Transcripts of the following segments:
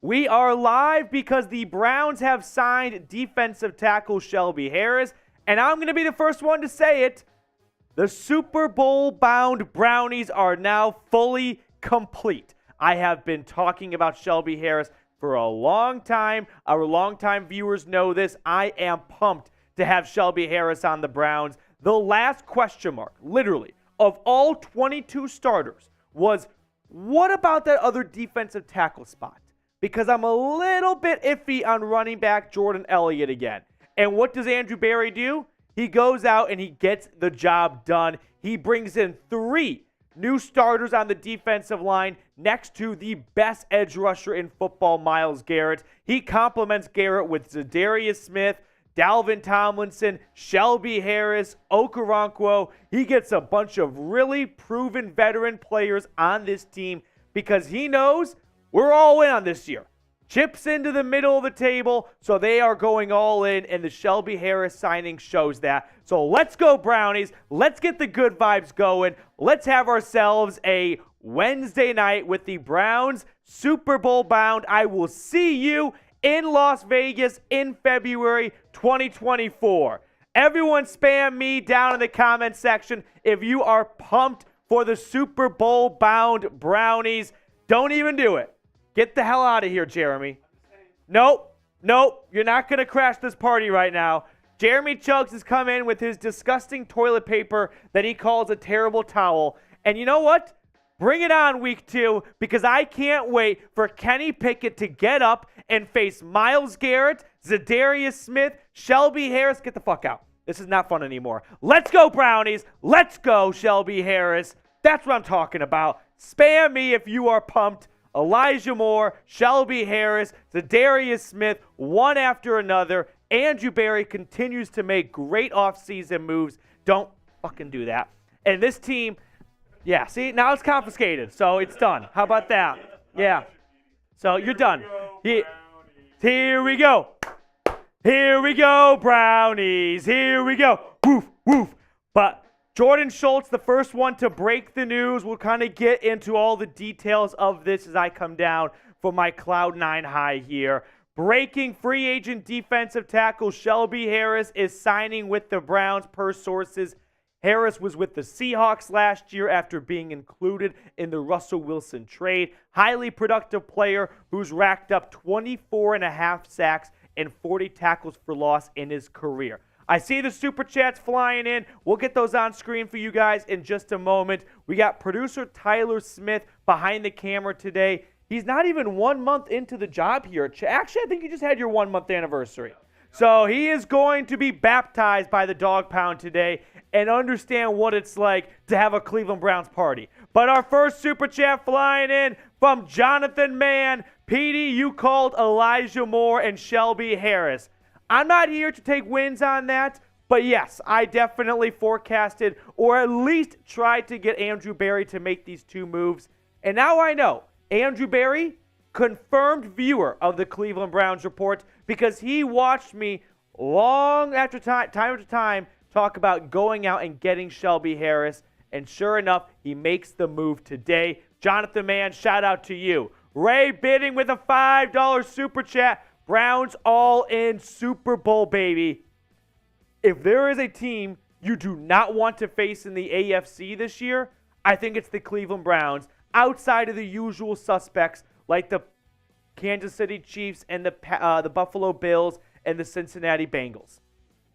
We are live because the Browns have signed defensive tackle Shelby Harris, and I'm going to be the first one to say it. The Super Bowl-bound Brownies are now fully complete. I have been talking about Shelby Harris for a long time. Our longtime viewers know this. I am pumped to have Shelby Harris on the Browns. The last question mark, literally, of all 22 starters was, what about that other defensive tackle spot? Because I'm a little bit iffy on running back Jordan Elliott again. And what does Andrew Berry do? He goes out and he gets the job done. He brings in 3 new starters on the defensive line next to the best edge rusher in football, Myles Garrett. He complements Garrett with Zadarius Smith, Dalvin Tomlinson, Shelby Harris, Okoronkwo. He gets a bunch of really proven veteran players on this team because he knows we're all in on this year. Chips into the middle of the table, so they are going all in, and the Shelby Harris signing shows that. So let's go, Brownies. Let's get the good vibes going. Let's have ourselves a Wednesday night with the Browns Super Bowl bound. I will see you in Las Vegas in February 2024. Everyone spam me down in the comment section if you are pumped for the Super Bowl bound Brownies. Don't even do it. Get the hell out of here, Jeremy. Nope. You're not going to crash this party right now. Jeremy Chugs has come in with his disgusting toilet paper that he calls a terrible towel. And you know what? Bring it on, week 2, because I can't wait for Kenny Pickett to get up and face Myles Garrett, Zadarius Smith, Shelby Harris. Get the fuck out. This is not fun anymore. Let's go, Brownies. Let's go, Shelby Harris. That's what I'm talking about. Spam me if you are pumped. Elijah Moore, Shelby Harris, Zadarius Smith, one after another. Andrew Berry continues to make great offseason moves. Don't fucking do that. And this team, yeah, see, now it's confiscated, so it's done. How about that? Yeah. So you're done. Here we go. Here we go, Brownies. Here we go. Woof, woof. But Jordan Schultz, the first one to break the news. We'll kind of get into all the details of this as I come down from my Cloud9 high here. Breaking free agent defensive tackle Shelby Harris is signing with the Browns per sources. Harris was with the Seahawks last year after being included in the Russell Wilson trade. Highly productive player who's racked up 24.5 sacks and 40 tackles for loss in his career. I see the Super Chats flying in. We'll get those on screen for you guys in just a moment. We got producer Tyler Smith behind the camera today. He's not even 1 month into the job here. Actually, I think you just had your 1 month anniversary. So he is going to be baptized by the dog pound today and understand what it's like to have a Cleveland Browns party. But our first Super Chat flying in from Jonathan Mann. Petey, you called Elijah Moore and Shelby Harris. I'm not here to take wins on that, but yes, I definitely forecasted or at least tried to get Andrew Berry to make these 2 moves. And now I know Andrew Berry, confirmed viewer of the Cleveland Browns Report, because he watched me long after time after time talk about going out and getting Shelby Harris. And sure enough, he makes the move today. Jonathan Mann, shout out to you. Ray Bidding with a $5 Super Chat. Browns all in Super Bowl, baby. If there is a team you do not want to face in the AFC this year, I think it's the Cleveland Browns, outside of the usual suspects like the Kansas City Chiefs and the Buffalo Bills and the Cincinnati Bengals.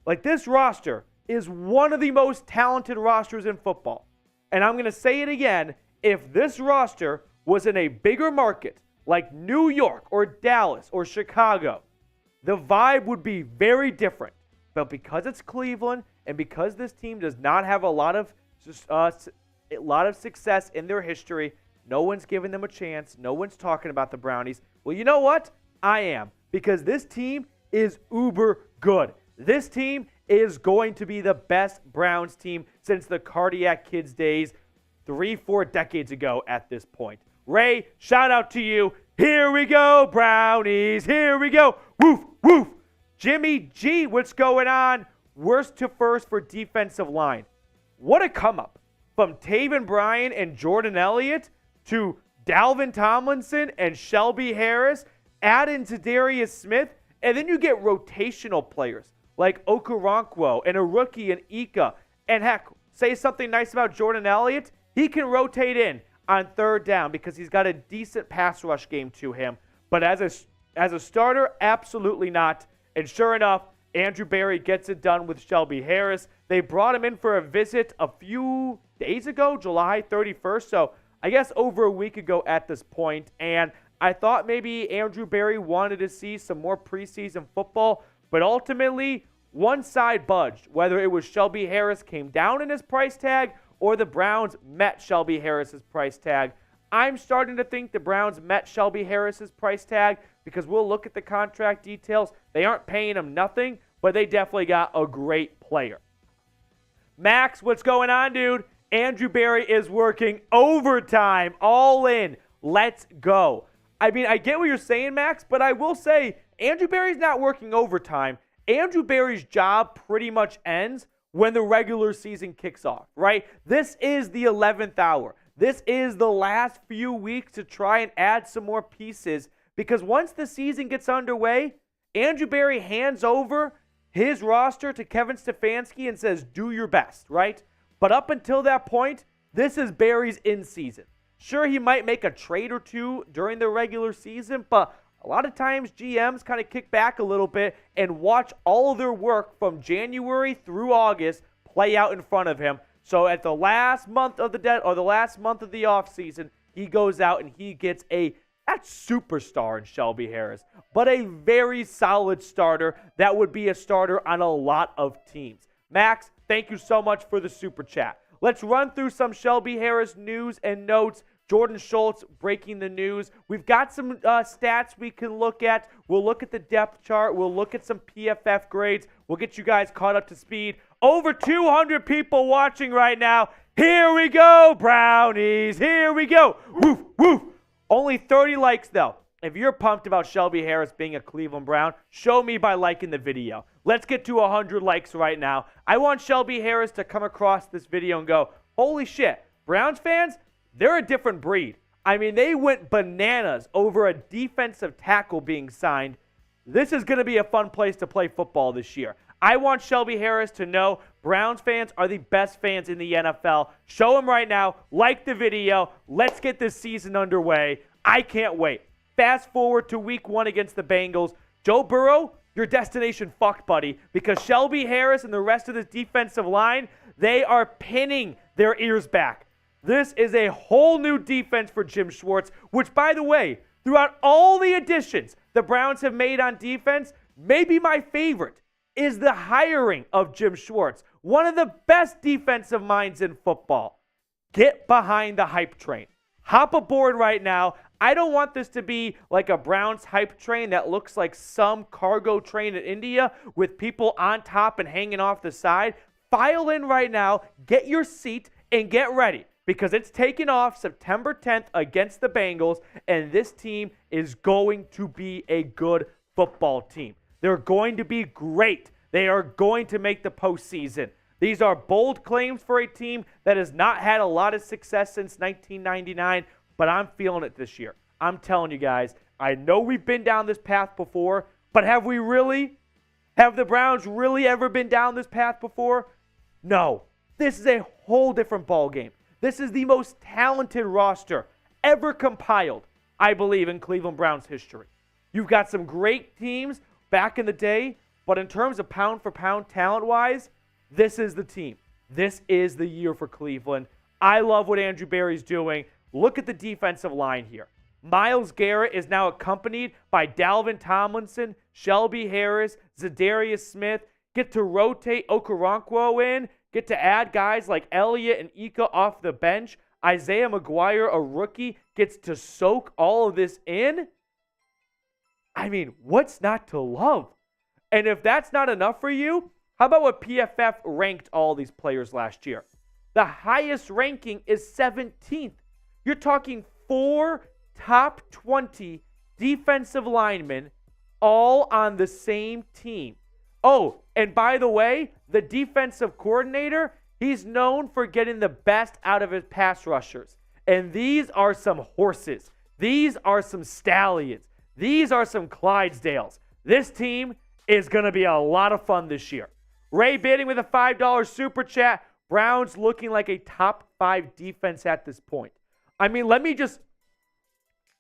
Like, this roster is one of the most talented rosters in football. And I'm going to say it again, if this roster was in a bigger market like New York or Dallas or Chicago, the vibe would be very different. But because it's Cleveland and because this team does not have a lot of success in their history, no one's giving them a chance. No one's talking about the Brownies. Well, you know what? I am. Because this team is uber good. This team is going to be the best Browns team since the Cardiac Kids days 3-4 decades ago at this point. Ray, shout out to you. Here we go, Brownies. Here we go. Woof, woof. Jimmy G, what's going on? Worst to first for defensive line. What a come up. From Taven Bryan and Jordan Elliott to Dalvin Tomlinson and Shelby Harris. add in Zadarius Smith, and then you get rotational players like Okoronkwo and a rookie in Ika. And heck, say something nice about Jordan Elliott. He can rotate in on third down because he's got a decent pass rush game to him. But as a starter, absolutely not. And sure enough, Andrew Berry gets it done with Shelby Harris. They brought him in for a visit a few days ago, July 31st. So I guess over a week ago at this point. And I thought maybe Andrew Berry wanted to see some more preseason football. But ultimately, one side budged. Whether it was Shelby Harris came down in his price tag or the Browns met Shelby Harris's price tag. I'm starting to think the Browns met Shelby Harris's price tag because we'll look at the contract details. They aren't paying him nothing, but they definitely got a great player. Max, what's going on, dude? Andrew Berry is working overtime, all in. Let's go. I mean, I get what you're saying, Max, but I will say Andrew Berry's not working overtime. Andrew Berry's job pretty much ends when the regular season kicks off, right? This is the 11th hour. This is the last few weeks to try and add some more pieces because once the season gets underway, Andrew Berry hands over his roster to Kevin Stefanski and says, do your best, right? But up until that point, this is Berry's in season. Sure, he might make a trade or two during the regular season, but a lot of times GMs kind of kick back a little bit and watch all of their work from January through August play out in front of him. So at the last month of the offseason, he goes out and he gets not superstar in Shelby Harris, but a very solid starter that would be a starter on a lot of teams. Max, thank you so much for the super chat. Let's run through some Shelby Harris news and notes. Jordan Schultz breaking the news. We've got some stats we can look at. We'll look at the depth chart. We'll look at some PFF grades. We'll get you guys caught up to speed. Over 200 people watching right now. Here we go, Brownies. Here we go. Woof, woof. Only 30 likes, though. If you're pumped about Shelby Harris being a Cleveland Brown, show me by liking the video. Let's get to 100 likes right now. I want Shelby Harris to come across this video and go, holy shit, Browns fans, they're a different breed. I mean, they went bananas over a defensive tackle being signed. This is going to be a fun place to play football this year. I want Shelby Harris to know Browns fans are the best fans in the NFL. Show them right now. Like the video. Let's get this season underway. I can't wait. Fast forward to week 1 against the Bengals. Joe Burrow, your destination fucked, buddy, because Shelby Harris and the rest of this defensive line, they are pinning their ears back. This is a whole new defense for Jim Schwartz, which, by the way, throughout all the additions the Browns have made on defense, maybe my favorite is the hiring of Jim Schwartz, one of the best defensive minds in football. Get behind the hype train. Hop aboard right now. I don't want this to be like a Browns hype train that looks like some cargo train in India with people on top and hanging off the side. File in right now, get your seat, and get ready because it's taking off September 10th against the Bengals, and this team is going to be a good football team. They're going to be great. They are going to make the postseason. These are bold claims for a team that has not had a lot of success since 1999, but I'm feeling it this year. I'm telling you guys, I know we've been down this path before, but have we really? Have the Browns really ever been down this path before? No. This is a whole different ballgame. This is the most talented roster ever compiled, I believe, in Cleveland Browns history. You've got some great teams back in the day, but in terms of pound-for-pound talent-wise, this is the team. This is the year for Cleveland. I love what Andrew Berry's doing. Look at the defensive line here. Myles Garrett is now accompanied by Dalvin Tomlinson, Shelby Harris, Zadarius Smith. Get to rotate Okoronkwo in. Get to add guys like Elliott and Ika off the bench. Isaiah McGuire, a rookie, gets to soak all of this in. I mean, what's not to love? And if that's not enough for you, how about what PFF ranked all these players last year? The highest ranking is 17th. You're talking 4 top 20 defensive linemen all on the same team. Oh, and by the way, the defensive coordinator, he's known for getting the best out of his pass rushers. And these are some horses. These are some stallions. These are some Clydesdales. This team is going to be a lot of fun this year. Ray bidding with a $5 super chat. Browns looking like a top 5 defense at this point. I mean, this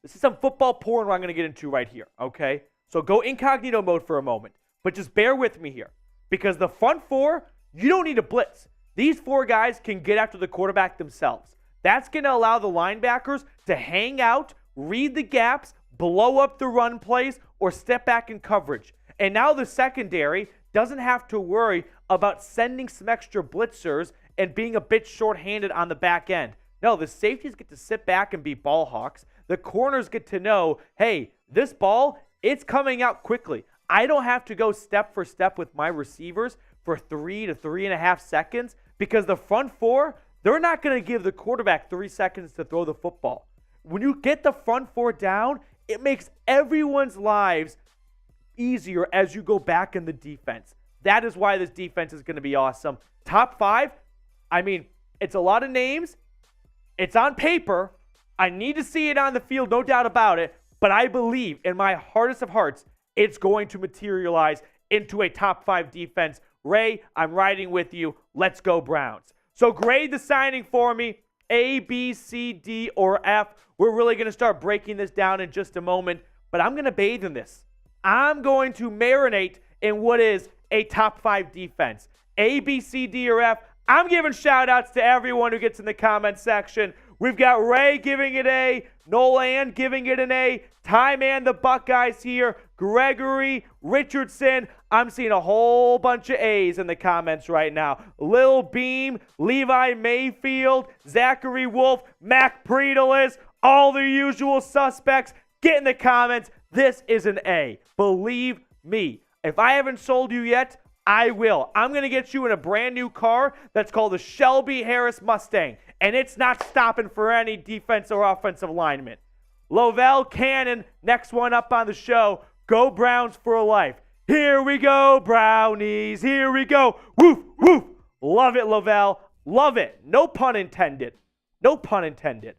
is some football porn I'm going to get into right here, okay? So go incognito mode for a moment, but just bear with me here because the front four, you don't need a blitz. These 4 guys can get after the quarterback themselves. That's going to allow the linebackers to hang out, read the gaps, blow up the run plays, or step back in coverage. And now the secondary doesn't have to worry about sending some extra blitzers and being a bit shorthanded on the back end. No, the safeties get to sit back and be ball hawks. The corners get to know, hey, this ball, it's coming out quickly. I don't have to go step for step with my receivers for 3 to 3.5 seconds because the front four, they're not going to give the quarterback 3 seconds to throw the football. When you get the front four down, it makes everyone's lives easier as you go back in the defense. That is why this defense is going to be awesome. Top 5, I mean, it's a lot of names. It's on paper. I need to see it on the field, no doubt about it. But I believe in my hardest of hearts, it's going to materialize into a top 5 defense. Ray, I'm riding with you. Let's go Browns. So grade the signing for me. A, B, C, D, or F. We're really going to start breaking this down in just a moment. But I'm going to bathe in this. I'm going to marinate in what is a top 5 defense. A, B, C, D, or F. I'm giving shout-outs to everyone who gets in the comment section. We've got Ray giving it A, Nolan giving it an A, Ty Man the Buckeyes here, Gregory, Richardson. I'm seeing a whole bunch of A's in the comments right now. Lil Beam, Levi Mayfield, Zachary Wolf, Mac Predelis, all the usual suspects. Get in the comments. This is an A. Believe me. If I haven't sold you yet, I will. I'm going to get you in a brand new car that's called the Shelby Harris Mustang, and it's not stopping for any defense or offensive lineman. Lovell Cannon, next one up on the show. Go Browns for life. Here we go, Brownies. Here we go. Woof, woof. Love it, Lovell. Love it. No pun intended. No pun intended.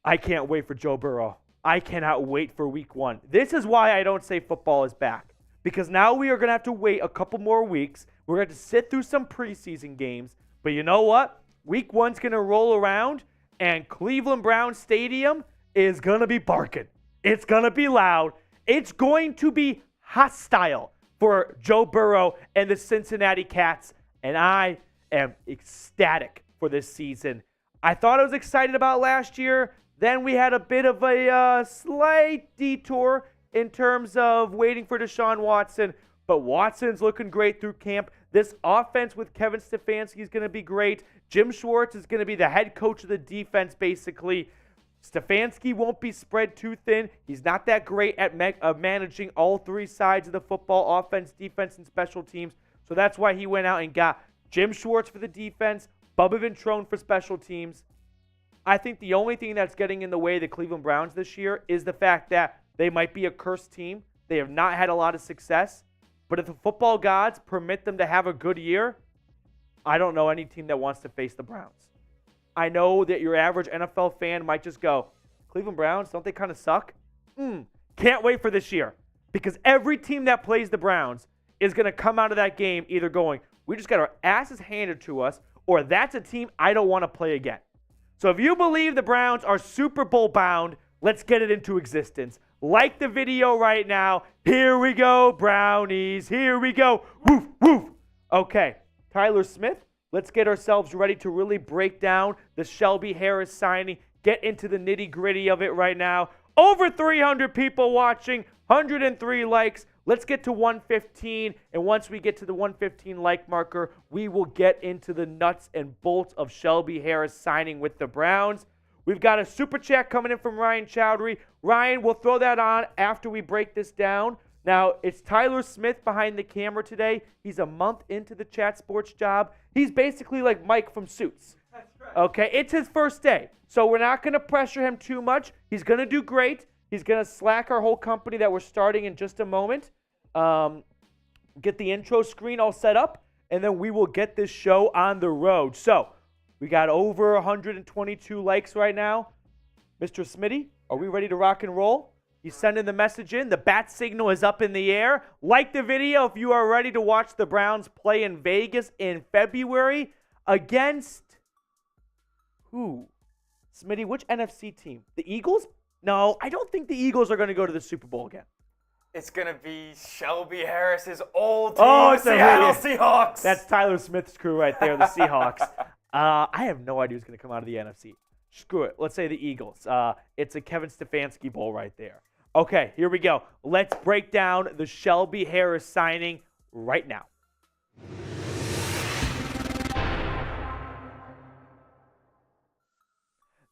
I can't wait for Joe Burrow. I cannot wait for week 1. This is why I don't say football is back. Because now we are going to have to wait a couple more weeks. We're going to have to sit through some preseason games. But you know what? Week 1's going to roll around, and Cleveland Browns Stadium is going to be barking. It's going to be loud. It's going to be hostile for Joe Burrow and the Cincinnati Cats. And I am ecstatic for this season. I thought I was excited about last year. Then we had a bit of a slight detour in terms of waiting for Deshaun Watson, but Watson's looking great through camp. This offense with Kevin Stefanski is going to be great. Jim Schwartz is going to be the head coach of the defense, basically. Stefanski won't be spread too thin. He's not that great at managing all 3 sides of the football, offense, defense, and special teams. So that's why he went out and got Jim Schwartz for the defense, Bubba Ventrone for special teams. I think the only thing that's getting in the way of the Cleveland Browns this year is the fact that they might be a cursed team. They have not had a lot of success. But if the football gods permit them to have a good year, I don't know any team that wants to face the Browns. I know that your average NFL fan might just go, Cleveland Browns, don't they kind of suck? Can't wait for this year. Because every team that plays the Browns is going to come out of that game either going, we just got our asses handed to us, or that's a team I don't want to play again. So if you believe the Browns are Super Bowl bound, let's get it into existence. Like the video right now. Here we go, Brownies. Here we go. Woof, woof. Okay, Tyler Smith, let's get ourselves ready to really break down the Shelby Harris signing. Get into the nitty-gritty of it right now. Over 300 people watching, 103 likes. Let's get to 115, and once we get to the 115 like marker, we will get into the nuts and bolts of Shelby Harris signing with the Browns. We've got a super chat coming in from Ryan Chowdhury. Ryan, we'll throw that on after we break this down. Now, it's Tyler Smith behind the camera today. He's a month into the Chat Sports job. He's basically like Mike from Suits. That's right. Okay, it's his first day. So we're not going to pressure him too much. He's going to do great. He's going to slack our whole company that we're starting in just a moment. Get the intro screen all set up, and then we will get this show on the road. So, we got over 122 likes right now. Mr. Smitty, are we ready to rock and roll? He's sending the message in. The bat signal is up in the air. Like the video if you are ready to watch the Browns play in Vegas in February against who? Smitty, which NFC team? The Eagles? No, I don't think the Eagles are going to go to the Super Bowl again. It's going to be Shelby Harris's old team, the Seattle Seahawks. That's Tyler Smith's crew right there, the Seahawks. I have no idea who's going to come out of the NFC. Screw it. Let's say the Eagles. It's a Kevin Stefanski Bowl right there. Okay, here we go. Let's break down the Shelby Harris signing right now.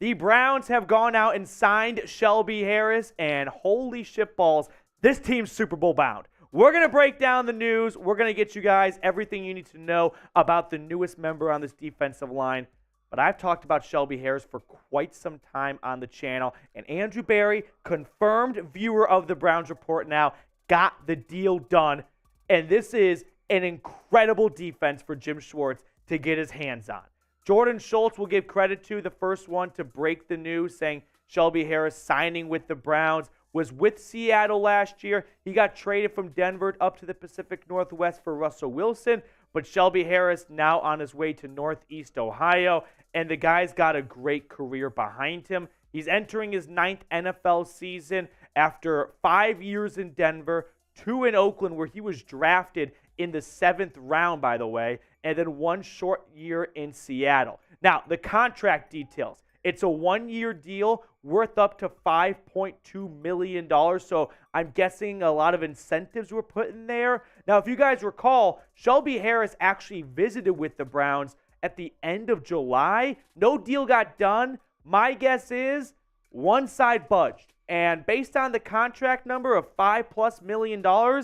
The Browns have gone out and signed Shelby Harris, and holy shitballs, this team's Super Bowl bound. We're going to break down the news. We're going to get you guys everything you need to know about the newest member on this defensive line. But I've talked about Shelby Harris for quite some time on the channel, and Andrew Berry, confirmed viewer of the Browns Report now, got the deal done. And this is an incredible defense for Jim Schwartz to get his hands on. Jordan Schultz will give credit to the first one to break the news, saying Shelby Harris signing with the Browns, was with Seattle last year. He got traded from Denver up to the Pacific Northwest for Russell Wilson, but Shelby Harris now on his way to Northeast Ohio, and the guy's got a great career behind him. He's entering his 9th NFL season after 5 years in Denver, 2 in Oakland, where he was drafted in the 7th round, by the way, and then 1 short year in Seattle. Now, the contract details. It's a 1-year deal worth up to $5.2 million, so I'm guessing a lot of incentives were put in there. Now, if you guys recall, Shelby Harris actually visited with the Browns at the end of July. No deal got done. My guess is one side budged, and based on the contract number of $5+ million,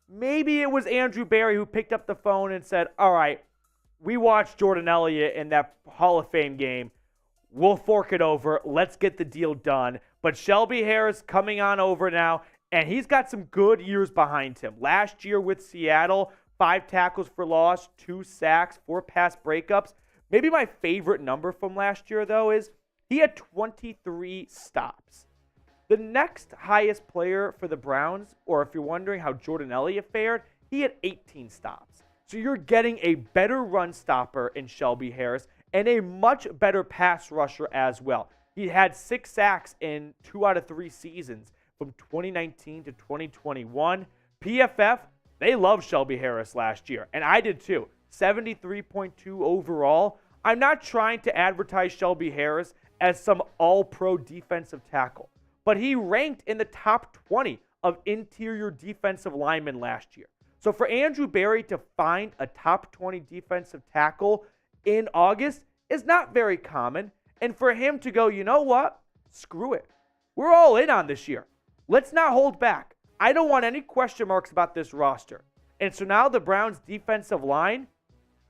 maybe it was Andrew Berry who picked up the phone and said, all right, we watched Jordan Elliott in that Hall of Fame game. We'll fork it over. Let's get the deal done. But Shelby Harris coming on over now, and he's got some good years behind him. Last year with Seattle, 5 tackles for loss, 2 sacks, 4 pass breakups. Maybe my favorite number from last year, though, is he had 23 stops. The next highest player for the Browns, or if you're wondering how Jordan Elliott fared, he had 18 stops. So you're getting a better run stopper in Shelby Harris and a much better pass rusher as well. He had 6 sacks in 2 out of 3 seasons from 2019 to 2021. PFF, they loved Shelby Harris last year, and I did too. 73.2 overall. I'm not trying to advertise Shelby Harris as some all-pro defensive tackle, but he ranked in the top 20 of interior defensive linemen last year. So for Andrew Berry to find a top 20 defensive tackle in August is not very common. And for him to go, you know what? Screw it. We're all in on this year. Let's not hold back. I don't want any question marks about this roster. And so now the Browns' defensive line,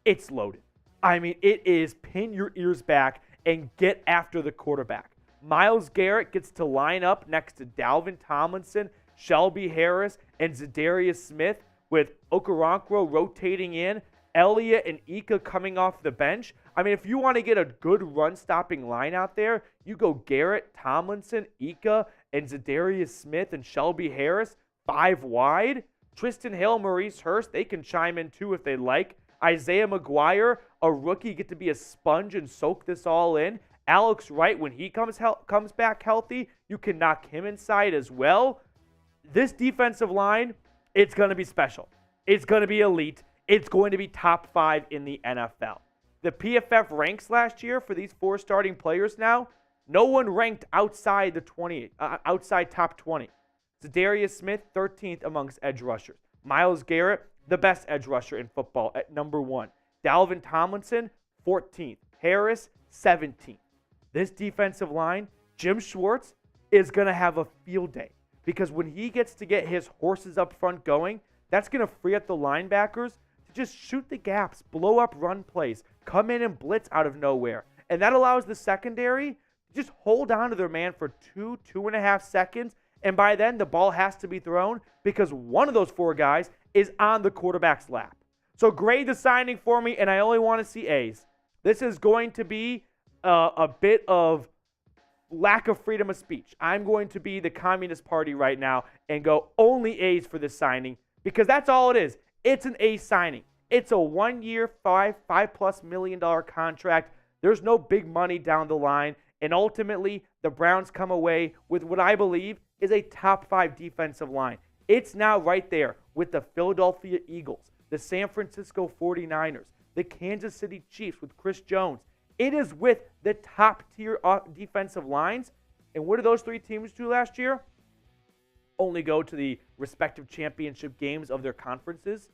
it's loaded. I mean, it is pin your ears back and get after the quarterback. Myles Garrett gets to line up next to Dalvin Tomlinson, Shelby Harris, and Zadarius Smith, with Okoronkwo rotating in, Elliott and Ika coming off the bench. I mean, if you want to get a good run-stopping line out there, you go Garrett, Tomlinson, Ika, and Zadarius Smith and Shelby Harris, 5 wide. Tristan Hill, Maurice Hurst, they can chime in too if they like. Isaiah McGuire, a rookie, get to be a sponge and soak this all in. Alex Wright, when he comes back healthy, you can knock him inside as well. This defensive line, it's going to be special. It's going to be elite. It's going to be top 5 in the NFL. The PFF ranks last year for these 4 starting players now, no one ranked outside the 20, outside top 20. Zadarius Smith, 13th amongst edge rushers. Myles Garrett, the best edge rusher in football at number 1. Dalvin Tomlinson, 14th. Harris, 17th. This defensive line, Jim Schwartz, is going to have a field day. Because when he gets to get his horses up front going, that's going to free up the linebackers to just shoot the gaps, blow up run plays, come in and blitz out of nowhere. And that allows the secondary to just hold on to their man for 2.5 seconds. And by then, the ball has to be thrown because one of those 4 guys is on the quarterback's lap. So grade the signing for me, and I only want to see A's. This is going to be a bit of lack of freedom of speech. I'm going to be the Communist Party right now and go only A's for this signing because that's all it is. It's an A signing. It's a 1 year, $5+ million contract. There's no big money down the line. And ultimately, the Browns come away with what I believe is a top 5 defensive line. It's now right there with the Philadelphia Eagles, the San Francisco 49ers, the Kansas City Chiefs with Chris Jones. It is with the top tier defensive lines. And what did those 3 teams do last year? Only go to the respective championship games of their conferences.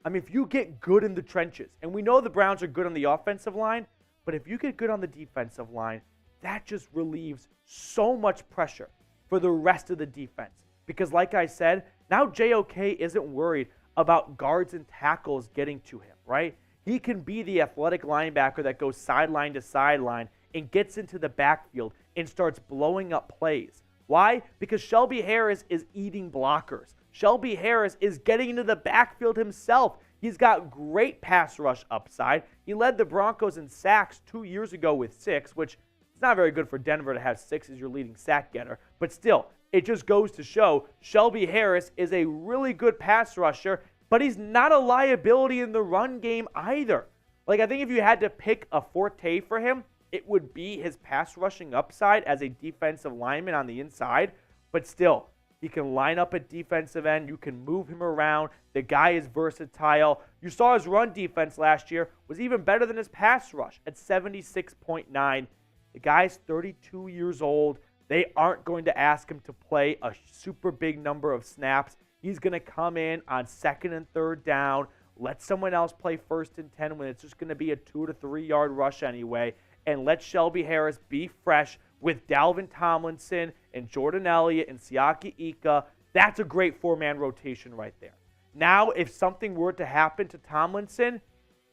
I mean, if you get good in the trenches, and we know the Browns are good on the offensive line, but if you get good on the defensive line, that just relieves so much pressure for the rest of the defense. Because like I said, now JOK isn't worried about guards and tackles getting to him, right? He can be the athletic linebacker that goes sideline to sideline and gets into the backfield and starts blowing up plays. Why? Because Shelby Harris is eating blockers. Shelby Harris is getting into the backfield himself. He's got great pass rush upside. He led the Broncos in sacks 2 years ago with 6, which is not very good for Denver to have 6 as your leading sack getter. But still, it just goes to show Shelby Harris is a really good pass rusher, but he's not a liability in the run game either. Like, I think if you had to pick a forte for him, it would be his pass rushing upside as a defensive lineman on the inside. But still, he can line up at defensive end. You can move him around. The guy is versatile. You saw his run defense last year was even better than his pass rush at 76.9. The guy's 32 years old. They aren't going to ask him to play a super big number of snaps. He's going to come in on 2nd and 3rd down, let someone else play 1st and 10 when it's just going to be a 2 to 3 yard rush anyway, and let Shelby Harris be fresh with Dalvin Tomlinson and Jordan Elliott and Siaki Ika. That's a great 4-man rotation right there. Now, if something were to happen to Tomlinson,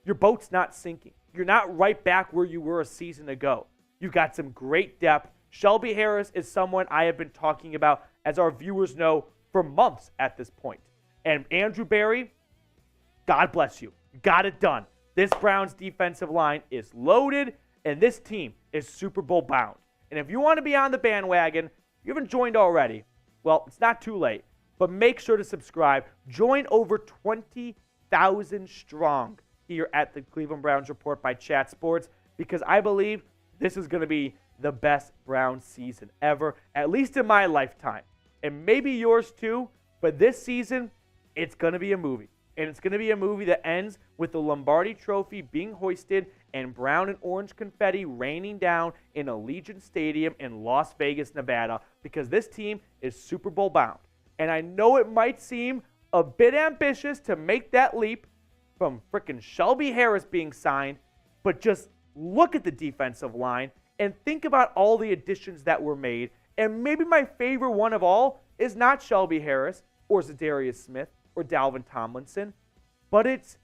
your boat's not sinking. You're not right back where you were a season ago. You've got some great depth. Shelby Harris is someone I have been talking about, as our viewers know, for months at this point. And Andrew Berry, God bless you. You got it done. This Browns defensive line is loaded, and this team is Super Bowl bound. And if you want to be on the bandwagon, you haven't joined already, well, it's not too late. But make sure to subscribe. Join over 20,000 strong here at the Cleveland Browns Report by Chat Sports, because I believe this is going to be the best Browns season ever, at least in my lifetime. And maybe yours too, but this season, it's going to be a movie. And it's going to be a movie that ends with the Lombardi Trophy being hoisted and brown and orange confetti raining down in Allegiant Stadium in Las Vegas, Nevada, because this team is Super Bowl bound. And I know it might seem a bit ambitious to make that leap from frickin' Shelby Harris being signed, but just look at the defensive line and think about all the additions that were made. And maybe my favorite one of all is not Shelby Harris or Zadarius Smith or Dalvin Tomlinson, but it's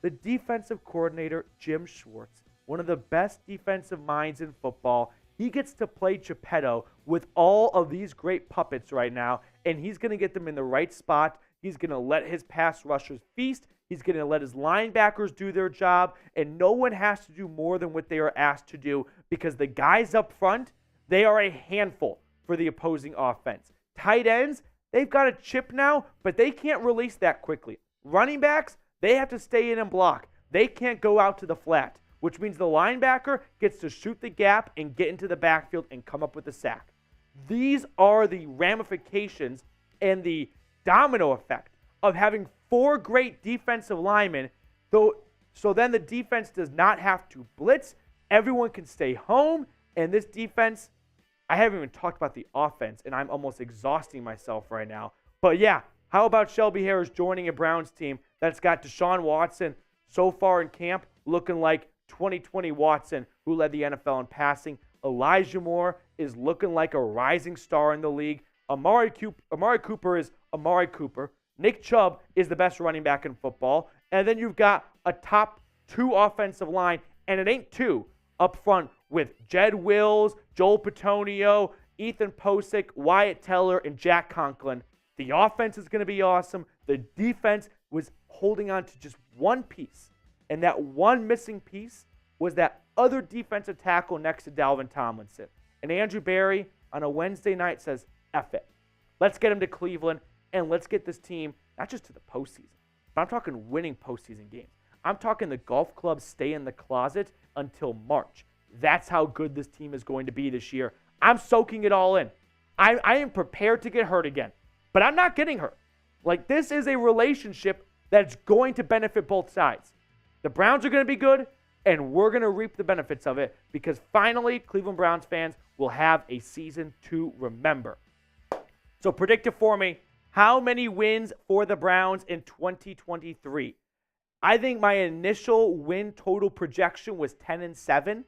the defensive coordinator, Jim Schwartz, one of the best defensive minds in football. He gets to play Geppetto with all of these great puppets right now, and he's going to get them in the right spot. He's going to let his pass rushers feast. He's going to let his linebackers do their job, and no one has to do more than what they are asked to do, because the guys up front, they are a handful for the opposing offense. Tight ends, they've got a chip now, but they can't release that quickly. Running backs, they have to stay in and block. They can't go out to the flat, which means the linebacker gets to shoot the gap and get into the backfield and come up with a sack. These are the ramifications and the domino effect of having 4 great defensive linemen, so then the defense does not have to blitz. Everyone can stay home, and this defense, I haven't even talked about the offense, and I'm almost exhausting myself right now. But yeah, how about Shelby Harris joining a Browns team that's got Deshaun Watson so far in camp looking like 2020 Watson, who led the NFL in passing. Elijah Moore is looking like a rising star in the league. Amari Cooper is Amari Cooper. Nick Chubb is the best running back in football. And then you've got a top 2 offensive line, and it ain't 2 up front with Jed Wills, Joel Petonio, Ethan Posick, Wyatt Teller, and Jack Conklin. The offense is going to be awesome. The defense was holding on to just one piece, and that one missing piece was that other defensive tackle next to Dalvin Tomlinson. And Andrew Berry on a Wednesday night says, F it. Let's get him to Cleveland, and let's get this team not just to the postseason, but I'm talking winning postseason games. I'm talking the golf clubs stay in the closet until March. That's how good this team is going to be this year. I'm soaking it all in. I am prepared to get hurt again, but I'm not getting hurt. Like, this is a relationship that's going to benefit both sides. The Browns are going to be good, and we're going to reap the benefits of it because finally Cleveland Browns fans will have a season to remember. So predict it for me. How many wins for the Browns in 2023? I think my initial win total projection was 10-7.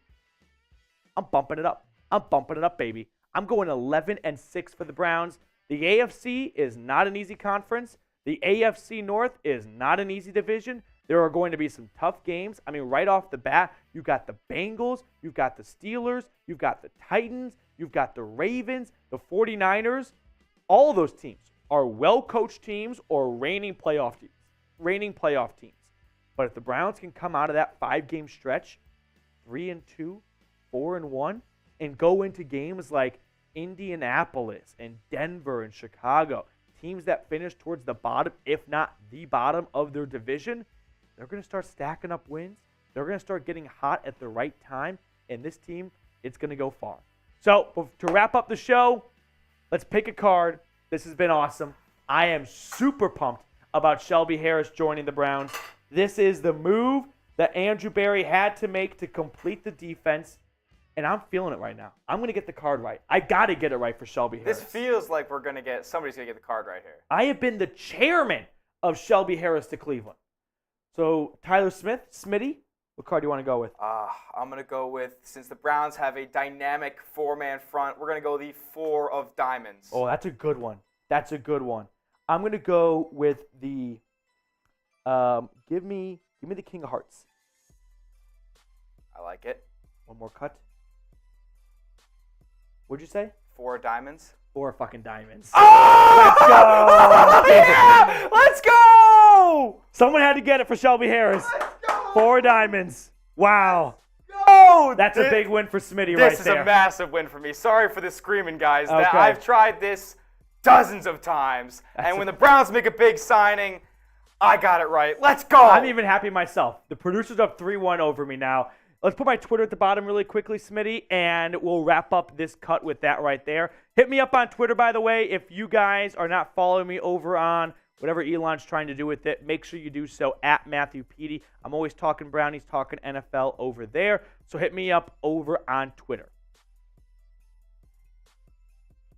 I'm bumping it up. I'm bumping it up, baby. I'm going 11-6 for the Browns. The AFC is not an easy conference. The AFC North is not an easy division. There are going to be some tough games. I mean, right off the bat, you've got the Bengals, you've got the Steelers, you've got the Titans, you've got the Ravens, the 49ers. All of those teams are well-coached teams or reigning playoff teams. But if the Browns can come out of that 5-game stretch 3-2, 4-1, and go into games like Indianapolis and Denver and Chicago, teams that finish towards the bottom, if not the bottom of their division, they're going to start stacking up wins. They're going to start getting hot at the right time, and this team, it's going to go far. So to wrap up the show, let's pick a card. This has been awesome. I am super pumped about Shelby Harris joining the Browns. This is the move that Andrew Berry had to make to complete the defense, and I'm feeling it right now. I'm going to get the card right. I got to get it right for Shelby Harris. This feels like somebody's going to get the card right here. I have been the chairman of Shelby Harris to Cleveland. So, Tyler Smith, Smitty, what card do you want to go with? I'm going to go with, since the Browns have a dynamic 4-man front, we're going to go the 4 of diamonds. Oh, that's a good one. That's a good one. I'm going to go with the, give me the King of Hearts. I like it. One more cut. What'd you say? 4 diamonds. 4 fucking diamonds. Oh! Let's go! Yeah! Let's go! Someone had to get it for Shelby Harris. Let's go! 4 diamonds. Wow. Go! That's a big win for Smitty right there. This is a massive win for me. Sorry for the screaming, guys. Okay. I've tried this dozens of times. And when the Browns make a big signing, I got it right. Let's go! I'm even happy myself. The producer's up 3-1 over me now. Let's put my Twitter at the bottom really quickly, Smitty, and we'll wrap up this cut with that right there. Hit me up on Twitter, by the way. If you guys are not following me over on whatever Elon's trying to do with it, make sure you do so at Matthew Petey. I'm always talking Brownies, talking NFL over there. So hit me up over on Twitter.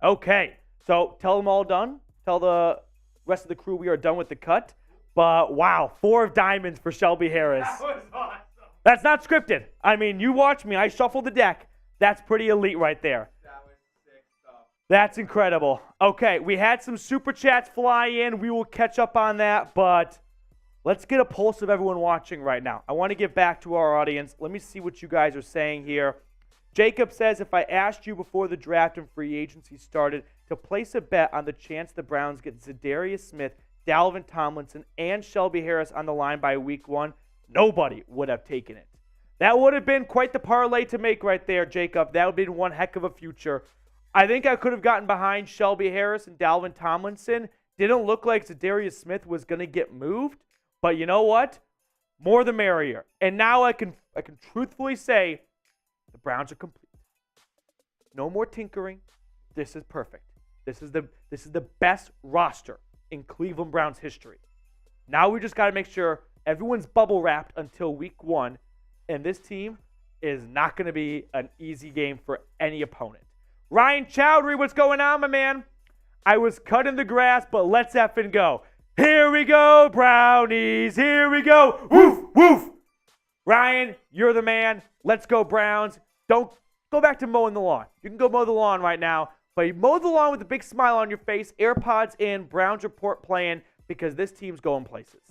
Okay, so tell them all done. Tell the rest of the crew we are done with the cut. But wow, 4 of diamonds for Shelby Harris. That was awesome. That's not scripted. I mean, you watch me. I shuffle the deck. That's pretty elite right there. That was sick stuff. That's incredible. Okay, we had some super chats fly in. We will catch up on that, but let's get a pulse of everyone watching right now. I want to get back to our audience. Let me see what you guys are saying here. Jacob says, if I asked you before the draft and free agency started to place a bet on the chance the Browns get Zadarius Smith, Dalvin Tomlinson, and Shelby Harris on the line by week 1, nobody would have taken it. That would have been quite the parlay to make right there, Jacob. That would have been one heck of a future. I think I could have gotten behind Shelby Harris and Dalvin Tomlinson. Didn't look like Zadarius Smith was going to get moved. But you know what? More the merrier. And now I can truthfully say the Browns are complete. No more tinkering. This is perfect. This is the best roster in Cleveland Browns history. Now we just got to make sure everyone's bubble wrapped until week 1, and this team is not going to be an easy game for any opponent. Ryan Chowdhury, what's going on, my man? I was cutting the grass, but let's effing go. Here we go, Brownies. Here we go. Woof, woof. Ryan, you're the man. Let's go, Browns. Don't go back to mowing the lawn. You can go mow the lawn right now, but you mow the lawn with a big smile on your face, AirPods in, Browns Report playing, because this team's going places.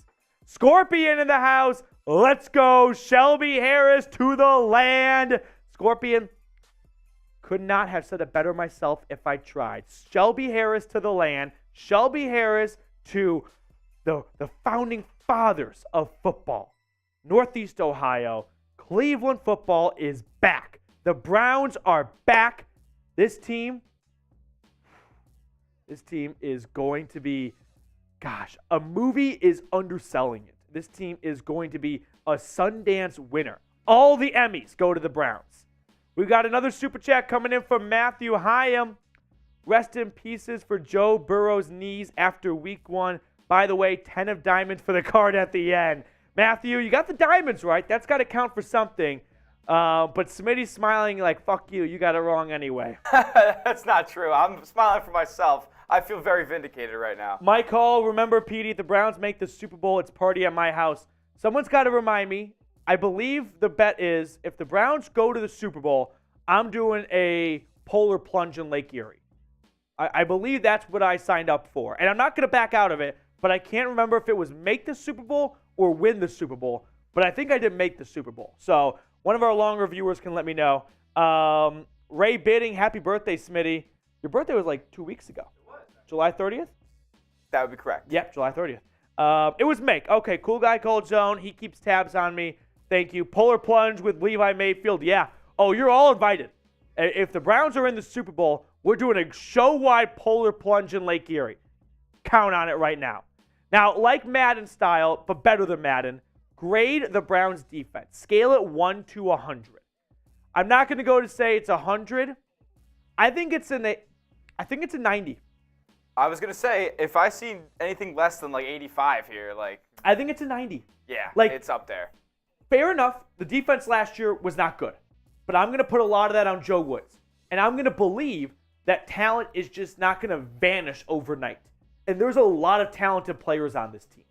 Scorpion in the house. Let's go. Shelby Harris to the land. Scorpion, could not have said it better myself if I tried. Shelby Harris to the land. Shelby Harris to the founding fathers of football. Northeast Ohio. Cleveland football is back. The Browns are back. This team is going to be, a movie is underselling it. This team is going to be a Sundance winner. All the Emmys go to the Browns. We've got another super chat coming in from Matthew Hyam. Rest in pieces for Joe Burrow's knees after week 1. By the way, 10 of diamonds for the card at the end. Matthew, you got the diamonds right. That's got to count for something. But Smitty's smiling like, fuck you. You got it wrong anyway. That's not true. I'm smiling for myself. I feel very vindicated right now. Mike Hall, remember, Petey, if the Browns make the Super Bowl, it's party at my house. Someone's got to remind me. I believe the bet is if the Browns go to the Super Bowl, I'm doing a polar plunge in Lake Erie. I believe that's what I signed up for. And I'm not going to back out of it, but I can't remember if it was make the Super Bowl or win the Super Bowl. But I think I did make the Super Bowl. So one of our longer viewers can let me know. Ray Bidding, happy birthday, Smitty. Your birthday was like 2 weeks ago. It was. July 30th? That would be correct. Yep, July 30th. It was Make. Okay, cool guy called Zone. He keeps tabs on me. Thank you. Polar Plunge with Levi Mayfield. Yeah. Oh, you're all invited. If the Browns are in the Super Bowl, we're doing a show-wide Polar Plunge in Lake Erie. Count on it right now. Now, like Madden style, but better than Madden, grade the Browns defense. Scale it 1 to 100. I'm not going to go to say it's 100. I think it's a 90. I was going to say, if I see anything less than like 85 here, I think it's a 90. Yeah, it's up there. Fair enough. The defense last year was not good. But I'm going to put a lot of that on Joe Woods. And I'm going to believe that talent is just not going to vanish overnight. And there's a lot of talented players on this team.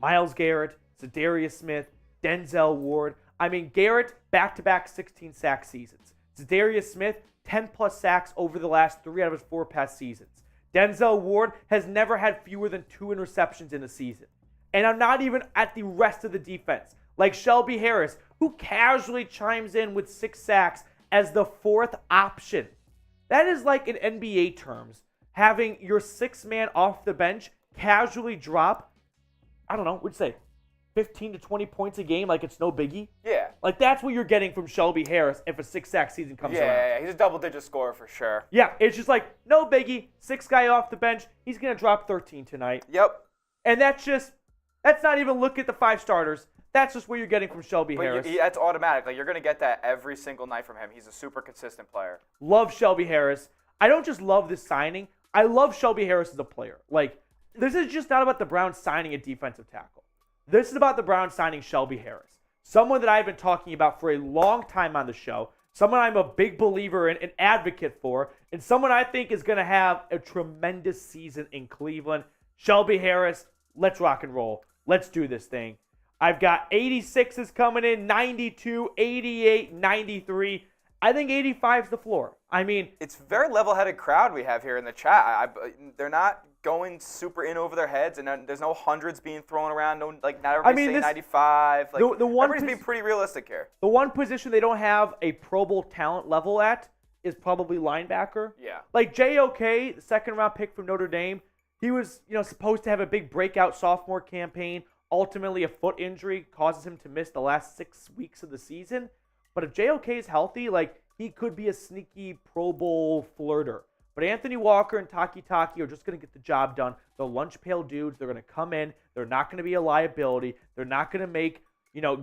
Myles Garrett, Zadarius Smith, Denzel Ward. I mean, Garrett, back-to-back 16-sack seasons. Zadarius Smith, 10-plus sacks over the last 3 out of his 4 past seasons. Denzel Ward has never had fewer than 2 interceptions in a season. And I'm not even at the rest of the defense. Like Shelby Harris, who casually chimes in with 6 sacks as the 4th option. That is like in NBA terms, having your 6th man off the bench casually drop, I don't know, would you say 15 to 20 points a game like it's no biggie? Yeah. Like that's what you're getting from Shelby Harris if a 6-sack season comes around. Yeah, he's a double-digit scorer for sure. Yeah, it's just like, no biggie, 6th guy off the bench, he's going to drop 13 tonight. Yep. And that's not even look at the 5 starters. That's just what you're getting from Shelby Harris. That's automatic. Like, you're going to get that every single night from him. He's a super consistent player. Love Shelby Harris. I don't just love this signing. I love Shelby Harris as a player. Like, this is just not about the Browns signing a defensive tackle. This is about the Browns signing Shelby Harris. Someone that I've been talking about for a long time on the show. Someone I'm a big believer in, an advocate for, and someone I think is going to have a tremendous season in Cleveland. Shelby Harris, let's rock and roll. Let's do this thing. I've got 86s coming in, 92, 88, 93. I think 85 is the floor. I mean, it's a very level-headed crowd we have here in the chat. They're not going super in over their heads, and there's no hundreds being thrown around. No, not everybody's saying 95. Everybody's being pretty realistic here. The one position they don't have a Pro Bowl talent level at is probably linebacker. Yeah. Like JOK, the 2nd-round pick from Notre Dame, he was supposed to have a big breakout sophomore campaign. Ultimately, a foot injury causes him to miss the last 6 weeks of the season. But if JOK is healthy, he could be a sneaky Pro Bowl flirter. But Anthony Walker and Takitaki are just going to get the job done. They're lunch pail dudes. They're going to come in. They're not going to be a liability. They're not going to make,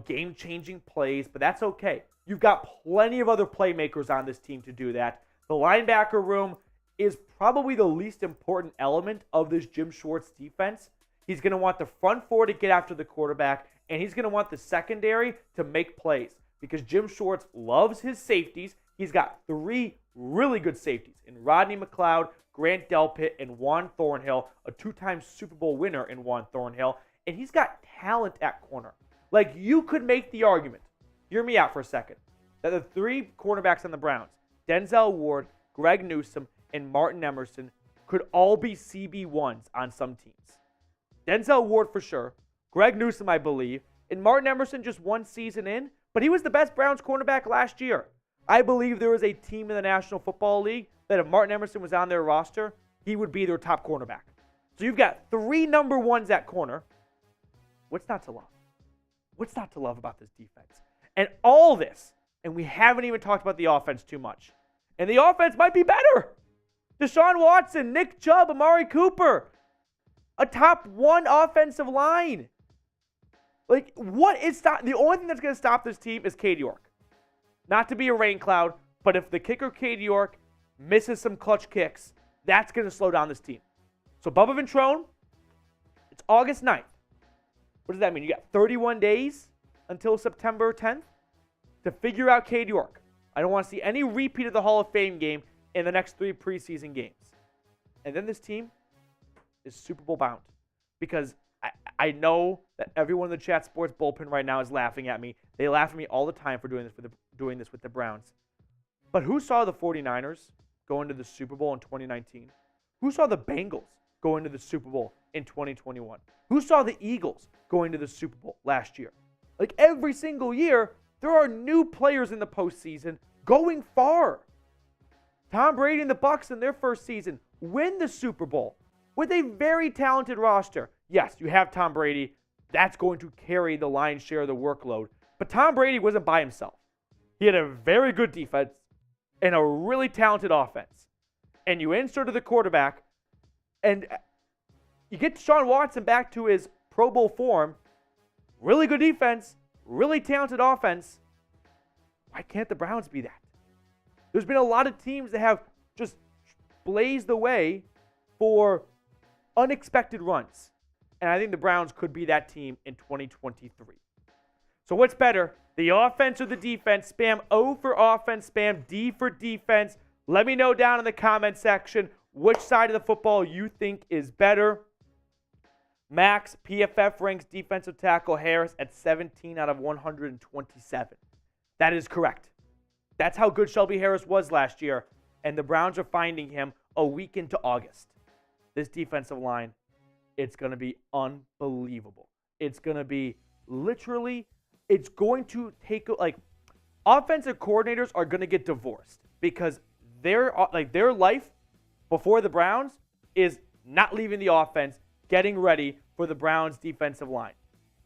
game-changing plays. But that's okay. You've got plenty of other playmakers on this team to do that. The linebacker room is probably the least important element of this Jim Schwartz defense. He's going to want the front 4 to get after the quarterback, and he's going to want the secondary to make plays because Jim Schwartz loves his safeties. He's got 3 really good safeties in Rodney McLeod, Grant Delpit, and Juan Thornhill, a 2-time Super Bowl winner in Juan Thornhill, and he's got talent at corner. Like, you could make the argument, hear me out for a second, that the 3 cornerbacks on the Browns, Denzel Ward, Greg Newsome, and Martin Emerson, could all be CB1s on some teams. Denzel Ward for sure, Greg Newsome I believe, and Martin Emerson just 1 season in, but he was the best Browns cornerback last year. I believe there was a team in the National Football League that if Martin Emerson was on their roster, he would be their top cornerback. So you've got 3 number 1s at corner. What's not to love? What's not to love about this defense? And all this, and we haven't even talked about the offense too much, And the offense might be better. Deshaun Watson, Nick Chubb, Amari Cooper. A top 1 offensive line. Like, the only thing that's going to stop this team is Cade York. Not to be a rain cloud, but if the kicker Cade York misses some clutch kicks, that's going to slow down this team. So Bubba Ventrone, it's August 9th. What does that mean? You got 31 days until September 10th to figure out Cade York. I don't want to see any repeat of the Hall of Fame game in the next 3 preseason games. And then this team is Super Bowl bound. Because I know that everyone in the Chat Sports bullpen right now is laughing at me. They laugh at me all the time for doing this with the Browns. But who saw the 49ers go into the Super Bowl in 2019? Who saw the Bengals go into the Super Bowl in 2021? Who saw the Eagles go into the Super Bowl last year? Like every single year, there are new players in the postseason going far. Tom Brady and the Bucs in their first season win the Super Bowl with a very talented roster. Yes, you have Tom Brady. That's going to carry the lion's share of the workload. But Tom Brady wasn't by himself. He had a very good defense and a really talented offense. And you inserted the quarterback, and you get Deshaun Watson back to his Pro Bowl form. Really good defense, really talented offense. Why can't the Browns be that? There's been a lot of teams that have just blazed the way for unexpected runs. And I think the Browns could be that team in 2023. So what's better, the offense or the defense? Spam O for offense, spam D for defense. Let me know down in the comment section which side of the football you think is better. Max PFF ranks defensive tackle Harris at 17 out of 127. That is correct. That's how good Shelby Harris was last year, and the Browns are finding him a week into August. This defensive line, it's going to be unbelievable. It's going to be literally, it's going to take, like, offensive coordinators are going to get divorced because their life before the Browns is not leaving the offense, getting ready for the Browns defensive line.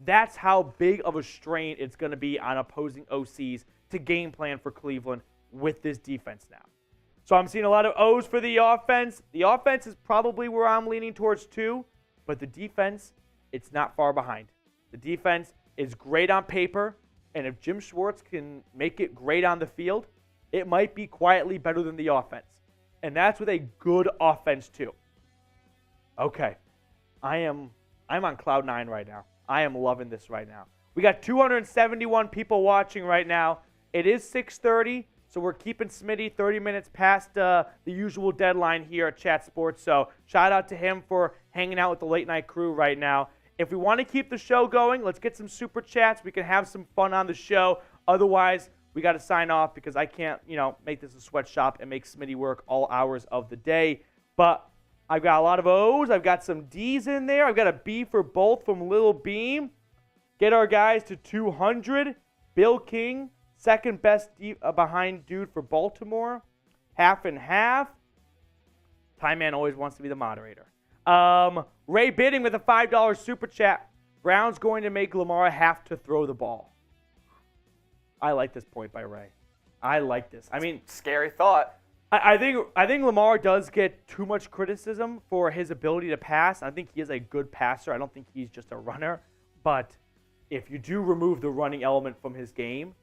That's how big of a strain it's going to be on opposing OCs to game plan for Cleveland with this defense now. So I'm seeing a lot of O's for the offense. The offense is probably where I'm leaning towards too, but the defense, it's not far behind. The defense is great on paper, and if Jim Schwartz can make it great on the field, it might be quietly better than the offense. And that's with a good offense too. Okay. I'm on cloud 9 right now. I am loving this right now. We got 271 people watching right now. It is 6:30, so we're keeping Smitty 30 minutes past the usual deadline here at Chat Sports. So shout out to him for hanging out with the late night crew right now. If we want to keep the show going, let's get some super chats. We can have some fun on the show. Otherwise, we got to sign off because I can't, make this a sweatshop and make Smitty work all hours of the day. But I've got a lot of O's. I've got some D's in there. I've got a B for both from Little Beam. Get our guys to 200. Bill King, second best behind dude for Baltimore. Half and half. Time Man always wants to be the moderator. Ray Bidding with a $5 super chat. Brown's going to make Lamar have to throw the ball. I like this point by Ray. I like this. I mean, scary thought. I think Lamar does get too much criticism for his ability to pass. I think he is a good passer. I don't think he's just a runner. But if you do remove the running element from his game,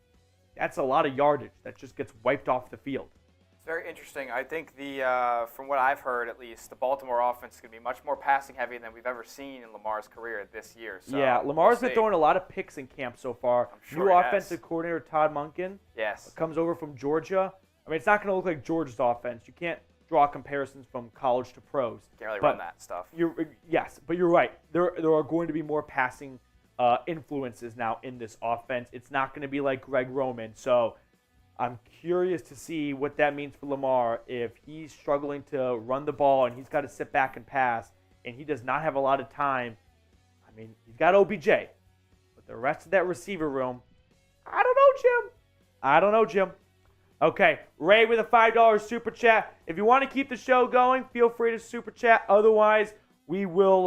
that's a lot of yardage that just gets wiped off the field. It's very interesting. I think from what I've heard at least, the Baltimore offense is going to be much more passing heavy than we've ever seen in Lamar's career this year. So yeah, Lamar's been throwing a lot of picks in camp so far. I'm sure New offensive coordinator Todd Monken. Yes. Comes over from Georgia. I mean, it's not going to look like Georgia's offense. You can't draw comparisons from college to pros. Can't really run that stuff. Yes, but you're right. There are going to be more passing influences now in this offense. It's not going to be like Greg Roman. So I'm curious to see what that means for Lamar if he's struggling to run the ball and he's got to sit back and pass and he does not have a lot of time. I mean, he's got OBJ, but the rest of that receiver room, I don't know, Jim. Okay, Ray with a $5 super chat. If you want to keep the show going, feel free to super chat. Otherwise, we will,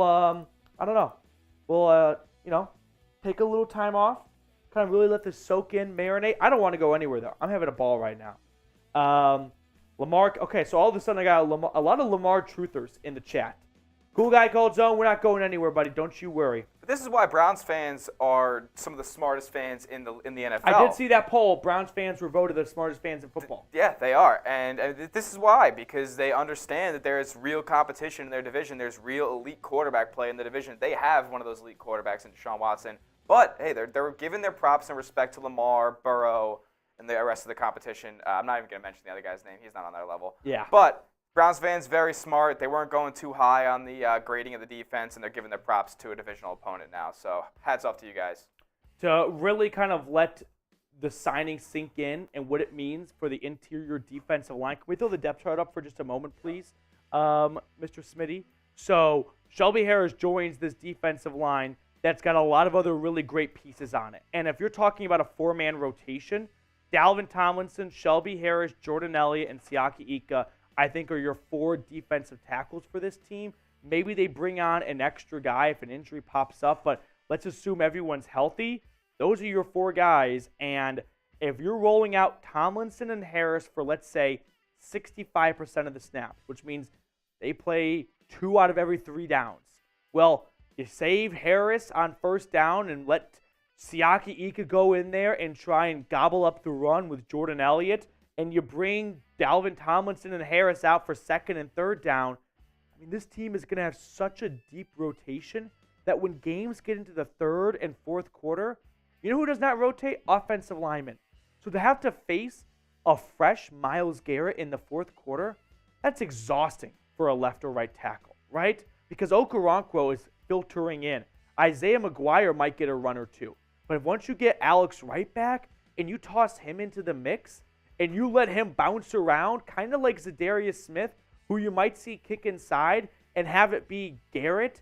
we'll, take a little time off, kind of really let this soak in, marinate. I don't want to go anywhere, though. I'm having a ball right now. Lamar. Okay, so all of a sudden I got a lot of Lamar truthers in the chat. Cool guy called Zone. We're not going anywhere, buddy. Don't you worry. But this is why Browns fans are some of the smartest fans in the NFL. I did see that poll. Browns fans were voted the smartest fans in football. Yeah, they are. And this is why, because they understand that there is real competition in their division. There's real elite quarterback play in the division. They have one of those elite quarterbacks in Deshaun Watson. But, hey, they're giving their props and respect to Lamar, Burrow, and the rest of the competition. I'm not even going to mention the other guy's name. He's not on their level. Yeah. But Browns fans, very smart. They weren't going too high on the grading of the defense, and they're giving their props to a divisional opponent now. So hats off to you guys. To really kind of let the signing sink in and what it means for the interior defensive line. Can we throw the depth chart up for just a moment, please, Mr. Smitty? So Shelby Harris joins this defensive line that's got a lot of other really great pieces on it. And if you're talking about a four-man rotation, Dalvin Tomlinson, Shelby Harris, Jordan Elliott, and Siaki Ika, I think, are your four defensive tackles for this team. Maybe they bring on an extra guy if an injury pops up, but let's assume everyone's healthy. Those are your four guys, and if you're rolling out Tomlinson and Harris for, let's say, 65% of the snaps, which means they play 2 out of every 3 downs, well, you save Harris on first down and let Siaki Ika go in there and try and gobble up the run with Jordan Elliott, and you bring Dalvin Tomlinson and Harris out for second and third down. I mean, this team is going to have such a deep rotation that when games get into the third and fourth quarter, you know who does not rotate? Offensive linemen. So to have to face a fresh Myles Garrett in the fourth quarter, that's exhausting for a left or right tackle, right? Because Okoronkwo is filtering in. Isaiah McGuire might get a run or two. But once you get Alex Wright back and you toss him into the mix, and you let him bounce around, kind of like Zadarius Smith, who you might see kick inside, and have it be Garrett,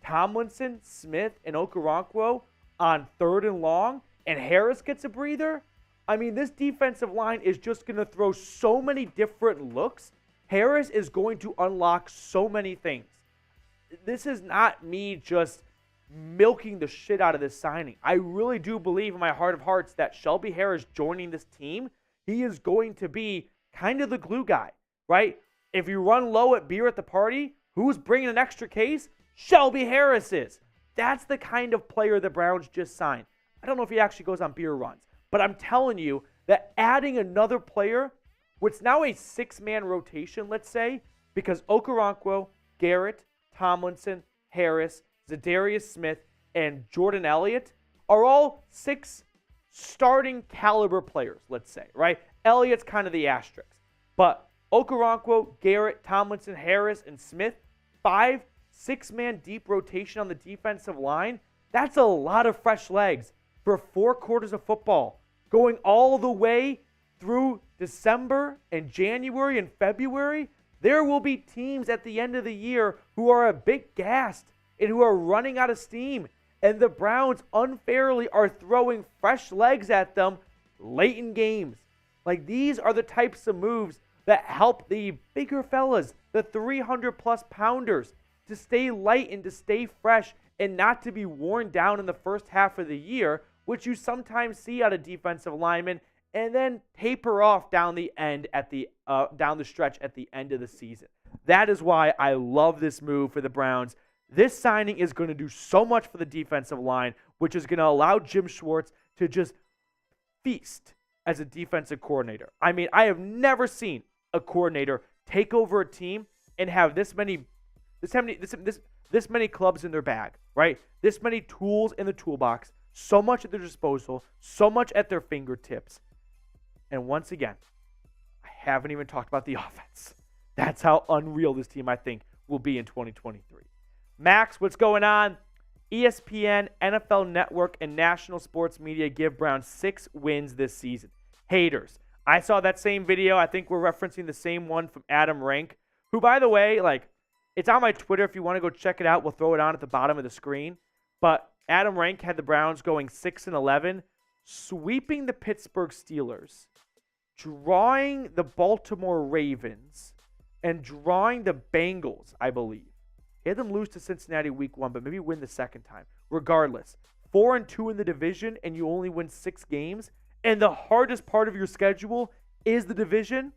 Tomlinson, Smith, and Okoronkwo on third and long, and Harris gets a breather. I mean, this defensive line is just going to throw so many different looks. Harris is going to unlock so many things. This is not me just milking the shit out of this signing. I really do believe in my heart of hearts that Shelby Harris joining this team, he is going to be kind of the glue guy, right? If you run low at beer at the party, who's bringing an extra case? Shelby Harris is. That's the kind of player the Browns just signed. I don't know if he actually goes on beer runs, but I'm telling you that adding another player, what's now a 6-man rotation, let's say, because Okoronkwo, Garrett, Tomlinson, Harris, Zadarius Smith, and Jordan Elliott are all 6 starting caliber players, let's say, right? Elliott's kind of the asterisk. But Okoronkwo, Garrett, Tomlinson, Harris, and Smith, 5, 6-man deep rotation on the defensive line, that's a lot of fresh legs for 4 quarters of football. Going all the way through December and January and February, there will be teams at the end of the year who are a bit gassed and who are running out of steam. And the Browns unfairly are throwing fresh legs at them late in games. Like, these are the types of moves that help the bigger fellas, the 300-plus pounders, to stay light and to stay fresh and not to be worn down in the first half of the year, which you sometimes see out of defensive linemen, and then taper off down the end down the stretch at the end of the season. That is why I love this move for the Browns. This signing is going to do so much for the defensive line, which is going to allow Jim Schwartz to just feast as a defensive coordinator. I mean, I have never seen a coordinator take over a team and have this many clubs in their bag, right? This many tools in the toolbox, so much at their disposal, so much at their fingertips. And once again, I haven't even talked about the offense. That's how unreal this team, I think, will be in 2023. Max, what's going on? ESPN, NFL Network, and national sports media give Browns 6 wins this season. Haters. I saw that same video. I think we're referencing the same one from Adam Rank, who, by the way, it's on my Twitter. If you want to go check it out, we'll throw it on at the bottom of the screen. But Adam Rank had the Browns going 6-11, sweeping the Pittsburgh Steelers, drawing the Baltimore Ravens, and drawing the Bengals, I believe. He had them lose to Cincinnati week 1, but maybe win the second time. Regardless, 4-2 in the division, and you only win 6 games, and the hardest part of your schedule is the division.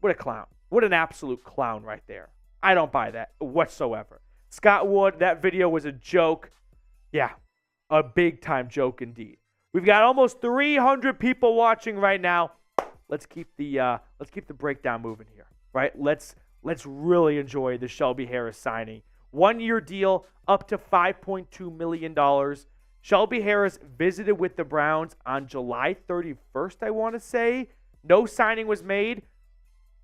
What a clown. What an absolute clown right there. I don't buy that whatsoever. Scott Wood, that video was a joke. Yeah, a big-time joke indeed. We've got almost 300 people watching right now. Let's keep the breakdown moving here, right? Let's really enjoy the Shelby Harris signing. 1-year deal up to $5.2 million. Shelby Harris visited with the Browns on July 31st, I want to say. No signing was made.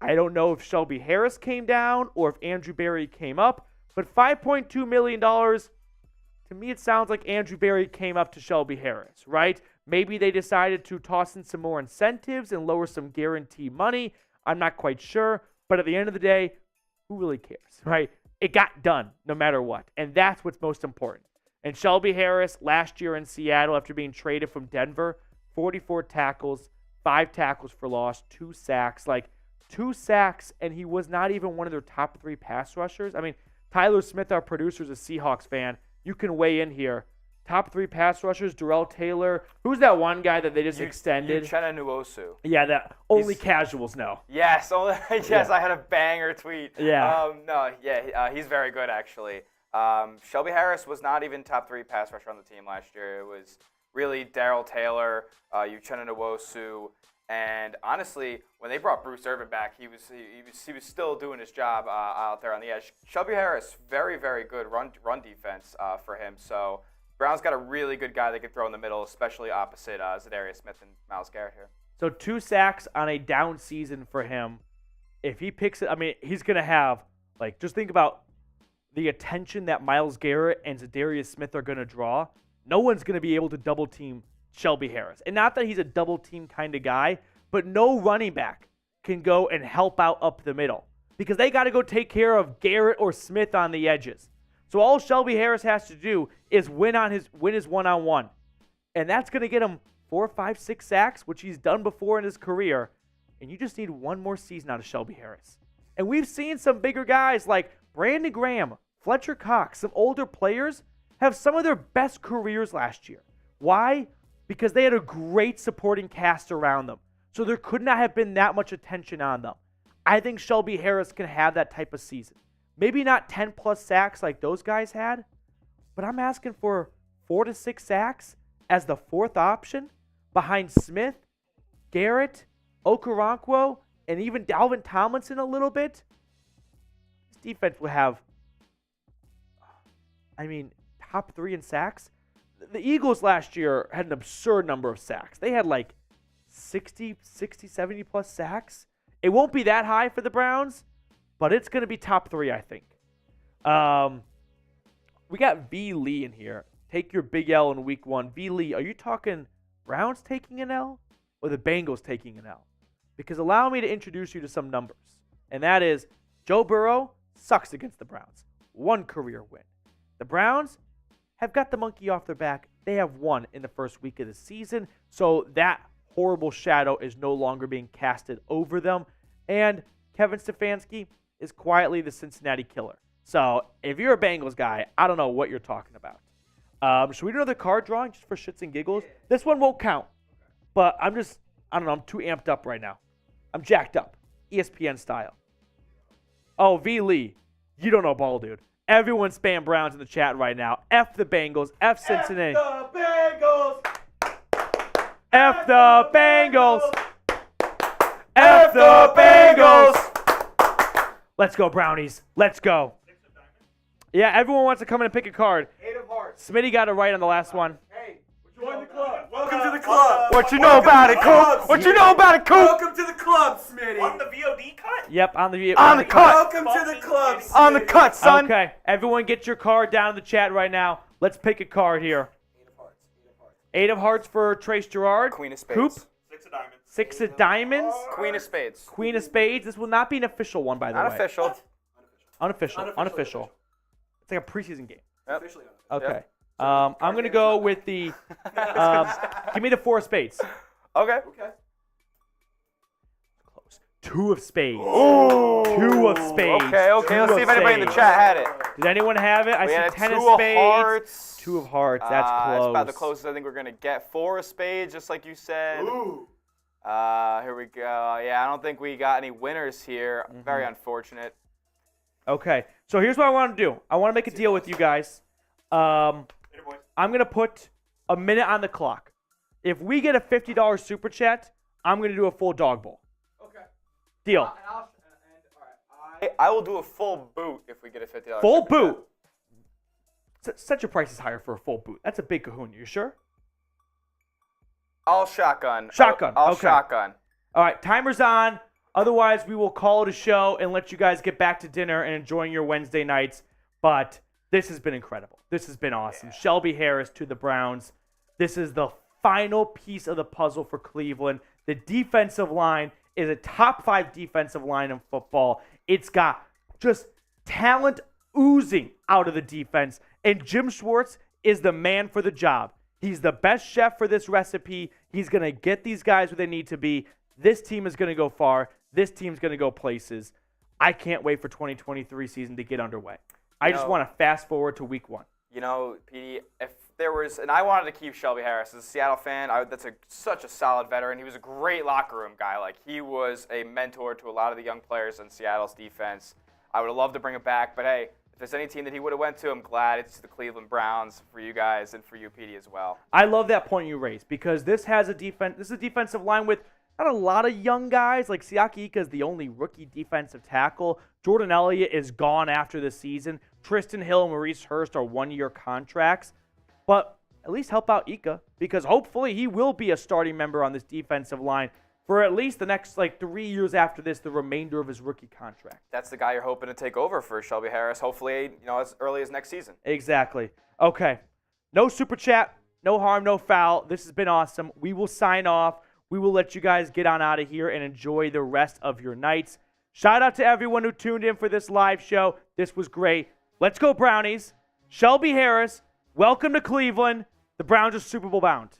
I don't know if Shelby Harris came down or if Andrew Berry came up, but $5.2 million, to me it sounds like Andrew Berry came up to Shelby Harris, right? Maybe they decided to toss in some more incentives and lower some guaranteed money. I'm not quite sure, but at the end of the day, who really cares, right? It got done no matter what, and that's what's most important. And Shelby Harris, last year in Seattle, after being traded from Denver, 44 tackles, 5 tackles for loss, 2 sacks. Like, 2 sacks, and he was not even one of their top 3 pass rushers. I mean, Tyler Smith, our producer, is a Seahawks fan. You can weigh in here. Top 3 pass rushers, Darrell Taylor. Who's that one guy that they just extended? Uchenna Nwosu. Yeah, that only casuals know. Yes, yes, yeah. I had a banger tweet. Yeah. He's very good, actually. Shelby Harris was not even top 3 pass rusher on the team last year. It was really Darrell Taylor, Uchenna Nwosu, and honestly, when they brought Bruce Irvin back, he was still doing his job out there on the edge. Shelby Harris, very, very good run defense for him. So Brown's got a really good guy they can throw in the middle, especially opposite Zadarius Smith and Myles Garrett here. So 2 sacks on a down season for him. If he picks it, I mean, he's going to have, like, just think about the attention that Myles Garrett and Zadarius Smith are going to draw. No one's going to be able to double team Shelby Harris. And not that he's a double team kind of guy, but no running back can go and help out up the middle because they got to go take care of Garrett or Smith on the edges. So all Shelby Harris has to do is win his one-on-one. And that's going to get him 4, 5, 6 sacks, which he's done before in his career. And you just need one more season out of Shelby Harris. And we've seen some bigger guys like Brandon Graham, Fletcher Cox, some older players have some of their best careers last year. Why? Because they had a great supporting cast around them. So there could not have been that much attention on them. I think Shelby Harris can have that type of season. Maybe not 10-plus sacks like those guys had, but I'm asking for 4 to 6 sacks as the 4th option behind Smith, Garrett, Okoronkwo, and even Dalvin Tomlinson a little bit. This defense will have, top 3 in sacks. The Eagles last year had an absurd number of sacks. They had like 60, 70-plus sacks. It won't be that high for the Browns, but it's going to be top 3, I think. We got V. Lee in here. Take your big L in week 1. V. Lee, are you talking Browns taking an L or the Bengals taking an L? Because allow me to introduce you to some numbers. And that is Joe Burrow sucks against the Browns. 1 career win. The Browns have got the monkey off their back. They have won in the first week of the season. So that horrible shadow is no longer being casted over them. And Kevin Stefanski is quietly the Cincinnati killer. So if you're a Bengals guy, I don't know what you're talking about. Should we do another card drawing just for shits and giggles? This one won't count. But I'm too amped up right now. I'm jacked up. ESPN style. Oh, V. Lee. You don't know ball, dude. Everyone spam Browns in the chat right now. F the Bengals. F Cincinnati. F the Bengals. F the Bengals. F the Bengals. Let's go, Brownies. Let's go. Yeah, everyone wants to come in and pick a card. 8 of hearts. Smitty got it right on the last one. Hey, join the club. Welcome to the club. What you know about it, Coop? What you know about it, Coop? Welcome to the club, Smitty. On the VOD cut? Yep, on the cut. Welcome to the club, Smitty. On the cut, son. Okay, everyone get your card down in the chat right now. Let's pick a card here. 8 of hearts. 8 of hearts for Trace Gerard. Queen of spades. Coop. 6 of diamonds. 6 of diamonds. Queen of spades. Queen of spades. This will not be an official one, by the way. Not official. Unofficial. It's like a preseason game. Yep. Officially Okay. Yep. I'm going to go with the give me the 4 of spades. Okay. Okay. Close. 2 of spades. Ooh. 2 of spades. Okay. Let's see if anybody in the chat had it. Did anyone have it? I We had see a 10 of 2 of spades. hearts. 2 of hearts. That's close. It's about the closest I think we're going to get. 4 of spades, just like you said. Ooh. Here we go. Yeah, I don't think we got any winners here. Very unfortunate. Okay, so here's what I want to do. I want to make a deal with you guys. I'm going to put a minute on the clock. If we get a $50 super chat, I'm going to do a full dog bowl. Okay. Deal. I will do a full boot if we get a $50. Full super chat. boot. Set your prices higher for a full boot. That's a big kahuna. You sure? I'll shotgun. Shotgun. I'll Okay. shotgun. All right, timer's on. Otherwise, we will call it a show and let you guys get back to dinner and enjoying your Wednesday nights. But this has been incredible. This has been awesome. Yeah. Shelby Harris to the Browns. This is the final piece of the puzzle for Cleveland. The defensive line is a top 5 defensive line in football. It's got just talent oozing out of the defense. And Jim Schwartz is the man for the job. He's the best chef for this recipe. He's going to get these guys where they need to be. This team is going to go far. This team's going to go places. I can't wait for 2023 season to get underway. I just want to fast forward to week 1. You know, PD, if there was, and I wanted to keep Shelby Harris as a Seattle fan. That's such a solid veteran. He was a great locker room guy. Like, he was a mentor to a lot of the young players in Seattle's defense. I would have loved to bring him back, but hey, if there's any team that he would have went to, I'm glad it's the Cleveland Browns for you guys and for you, PD, as well. I love that point you raised because this has a defense. This is a defensive line with not a lot of young guys. Like Siaki Ika is the only rookie defensive tackle. Jordan Elliott is gone after the season. Tristan Hill and Maurice Hurst are 1-year contracts. But at least help out Ika because hopefully he will be a starting member on this defensive line for at least the next 3 years after this, the remainder of his rookie contract. That's the guy you're hoping to take over for Shelby Harris, hopefully, as early as next season. Exactly. Okay. No super chat, no harm, no foul. This has been awesome. We will sign off. We will let you guys get on out of here and enjoy the rest of your nights. Shout out to everyone who tuned in for this live show. This was great. Let's go Brownies. Shelby Harris, welcome to Cleveland. The Browns are Super Bowl bound.